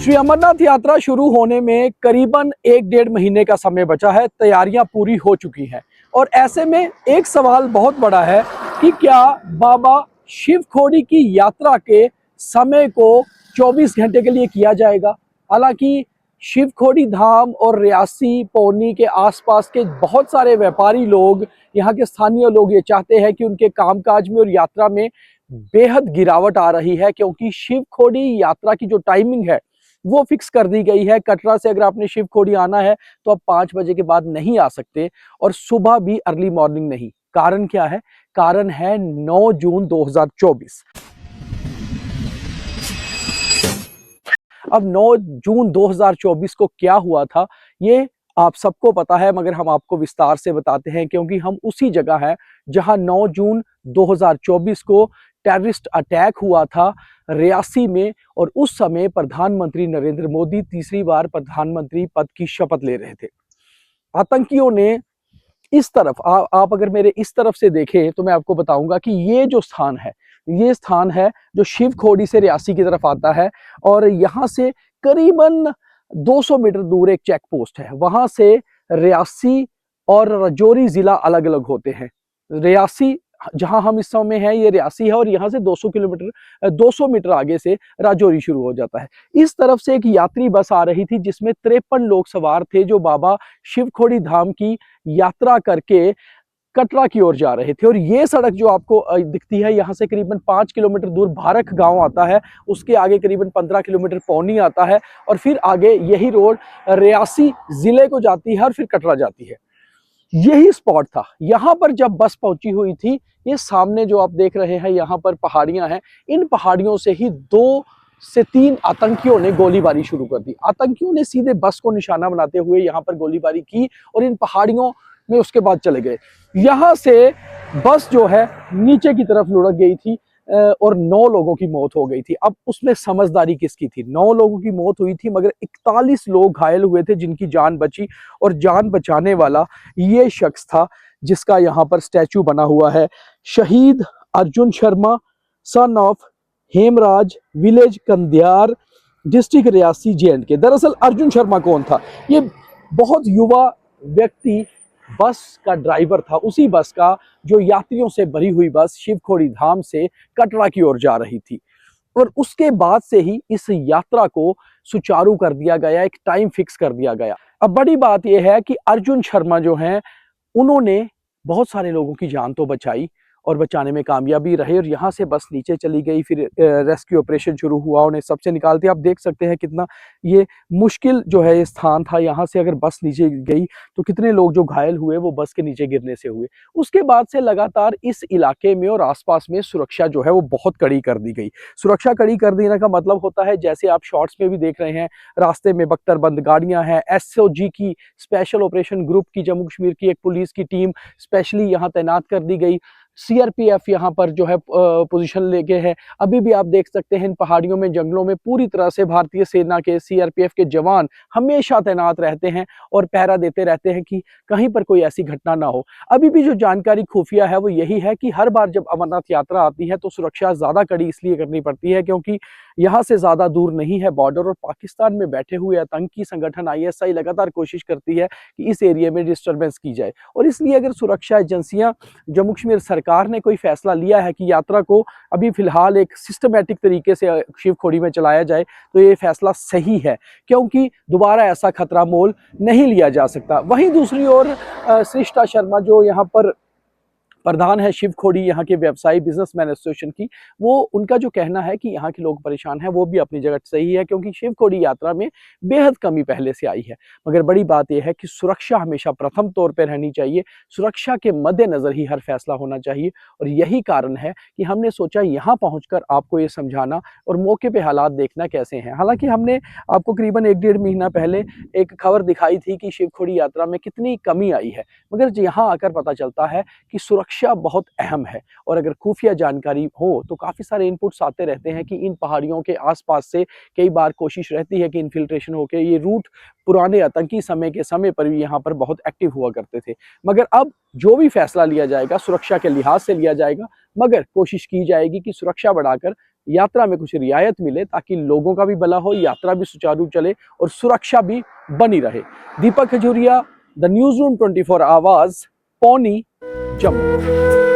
श्री अमरनाथ यात्रा शुरू होने में करीबन 1-1.5 महीने का समय बचा है। तैयारियां पूरी हो चुकी हैं और ऐसे में एक सवाल बहुत बड़ा है कि क्या बाबा शिव खोड़ी की यात्रा के समय को 24 घंटे के लिए किया जाएगा। हालांकि शिव खोड़ी धाम और रियासी पौनी के आसपास के बहुत सारे व्यापारी लोग, यहाँ के स्थानीय लोग ये चाहते हैं कि उनके कामकाज में और यात्रा में बेहद गिरावट आ रही है, क्योंकि शिव खोड़ी यात्रा की जो टाइमिंग है वो फिक्स कर दी गई है। कटरा से अगर आपने शिव खोड़ी आना है तो आप 5 बजे के बाद नहीं आ सकते और सुबह भी अर्ली मॉर्निंग नहीं। कारण क्या है? कारण है 9 जून 2024। अब 9 जून 2024 को क्या हुआ था ये आप सबको पता है, मगर हम आपको विस्तार से बताते हैं, क्योंकि हम उसी जगह हैं जहां 9 जून 2024 को टेररिस्ट अटैक हुआ था रियासी में, और उस समय प्रधानमंत्री नरेंद्र मोदी तीसरी बार प्रधानमंत्री पद की शपथ ले रहे थे। आतंकियों ने इस तरफ आप अगर मेरे इस तरफ से देखें तो मैं आपको बताऊंगा कि ये जो स्थान है, ये स्थान है जो शिव खोड़ी से रियासी की तरफ आता है, और यहाँ से करीबन 200 मीटर दूर एक चेक पोस्ट है। वहां से रियासी और राजौरी जिला अलग अलग होते हैं। रियासी जहां हम इस समय हैं ये रियासी है, और यहाँ से 200 मीटर आगे से राजौरी शुरू हो जाता है। इस तरफ से एक यात्री बस आ रही थी जिसमें 53 लोग सवार थे, जो बाबा शिव खोड़ी धाम की यात्रा करके कटरा की ओर जा रहे थे। और ये सड़क जो आपको दिखती है, यहाँ से करीबन 5 किलोमीटर दूर भारख गांव आता है, उसके आगे करीबन 15 किलोमीटर पौनी आता है, और फिर आगे यही रोड रियासी जिले को जाती है और फिर कटरा जाती है। यही स्पॉट था। यहाँ पर जब बस पहुंची हुई थी, ये सामने जो आप देख रहे हैं यहाँ पर पहाड़ियां हैं, इन पहाड़ियों से ही 2 से 3 आतंकियों ने गोलीबारी शुरू कर दी। आतंकियों ने सीधे बस को निशाना बनाते हुए यहाँ पर गोलीबारी की और इन पहाड़ियों में उसके बाद चले गए। यहाँ से बस जो है नीचे की तरफ लुढ़क गई थी और 9 लोगों की मौत हो गई थी। अब उसमें समझदारी किसकी थी? 9 लोगों की मौत हुई थी, मगर 41 लोग घायल हुए थे जिनकी जान बची, और जान बचाने वाला ये शख्स था जिसका यहाँ पर स्टैचू बना हुआ है। शहीद Arjun Sharma, son of Hemraj, village Kandiyar, district Reasi, J and K. दरअसल अर्जुन शर्मा कौन था? ये बहुत युवा व्यक्ति बस का ड्राइवर था, उसी बस का जो यात्रियों से भरी हुई बस शिव खोड़ी धाम से कटरा की ओर जा रही थी। और उसके बाद से ही इस यात्रा को सुचारू कर दिया गया, एक टाइम फिक्स कर दिया गया। अब बड़ी बात यह है कि अर्जुन शर्मा जो हैं, उन्होंने बहुत सारे लोगों की जान तो बचाई और बचाने में कामयाबी रहे, और यहाँ से बस नीचे चली गई। फिर रेस्क्यू ऑपरेशन शुरू हुआ, उन्हें सबसे निकालते। आप देख सकते हैं कितना ये मुश्किल जो है ये स्थान था। यहाँ से अगर बस नीचे गई तो कितने लोग जो घायल हुए वो बस के नीचे गिरने से हुए। उसके बाद से लगातार इस इलाके में और आसपास में सुरक्षा जो है वो बहुत कड़ी कर दी गई। सुरक्षा कड़ी कर देने का मतलब होता है, जैसे आप शॉर्ट्स में भी देख रहे हैं, रास्ते में बख्तरबंद गाड़ियां हैं। एसओजी की स्पेशल ऑपरेशन ग्रुप की जम्मू कश्मीर की एक पुलिस की टीम स्पेशली यहाँ तैनात कर दी गई। सीआरपीएफ यहाँ पर जो है पोजीशन लेके है। अभी भी आप देख सकते हैं इन पहाड़ियों में, जंगलों में पूरी तरह से भारतीय सेना के सीआरपीएफ के जवान हमेशा तैनात रहते हैं और पहरा देते रहते हैं कि कहीं पर कोई ऐसी घटना ना हो। अभी भी जो जानकारी खुफिया है वो यही है कि हर बार जब अमरनाथ यात्रा आती है तो सुरक्षा ज्यादा कड़ी इसलिए करनी पड़ती है क्योंकि यहाँ से ज्यादा दूर नहीं है बॉर्डर, और पाकिस्तान में बैठे हुए आतंकी संगठन आईएसआई लगातार कोशिश करती है कि इस एरिया में डिस्टर्बेंस की जाए। और इसलिए अगर सुरक्षा एजेंसियां, जम्मू कश्मीर सरकार ने कोई फैसला लिया है कि यात्रा को अभी फिलहाल एक सिस्टमैटिक तरीके से शिव खोड़ी में चलाया जाए, तो ये फैसला सही है, क्योंकि दोबारा ऐसा खतरा मोल नहीं लिया जा सकता। वहीं दूसरी ओर सृष्टा शर्मा जो यहाँ पर प्रधान है शिव खोड़ी यहाँ के व्यवसायी बिजनेसमैन एसोसिएशन की, वो उनका जो कहना है कि यहाँ के लोग परेशान हैं, वो भी अपनी जगह सही है, क्योंकि शिव खोड़ी यात्रा में बेहद कमी पहले से आई है। मगर बड़ी बात यह है कि सुरक्षा हमेशा प्रथम तौर पर रहनी चाहिए। सुरक्षा के मद्देनजर ही हर फैसला होना चाहिए, और यही कारण है कि हमने सोचा यहाँ पहुंचकर आपको ये समझाना और मौके पे हालात देखना कैसे हैं। हालांकि हमने आपको करीबन 1-1.5 महीना पहले एक खबर दिखाई थी कि शिव खोड़ी यात्रा में कितनी कमी आई है, मगर यहाँ आकर पता चलता है कि सुरक्षा बहुत अहम है। और अगर खुफिया जानकारी हो तो काफी सारे इनपुट्स आते रहते हैं कि इन पहाड़ियों के आसपास से कई बार कोशिश रहती है कि इन्फिल्ट्रेशन होकर ये रूट पुराने आतंकी समय के समय पर भी यहाँ पर बहुत एक्टिव हुआ करते थे। मगर अब जो भी फैसला लिया जाएगा सुरक्षा के लिहाज से लिया जाएगा, मगर कोशिश की जाएगी कि सुरक्षा बढ़ाकर यात्रा में कुछ रियायत मिले ताकि लोगों का भी भला हो, यात्रा भी सुचारू चले और सुरक्षा भी बनी रहे। दीपक खजूरिया, द न्यूज़ रूम 24 आवाज, पौनी, जम्मू।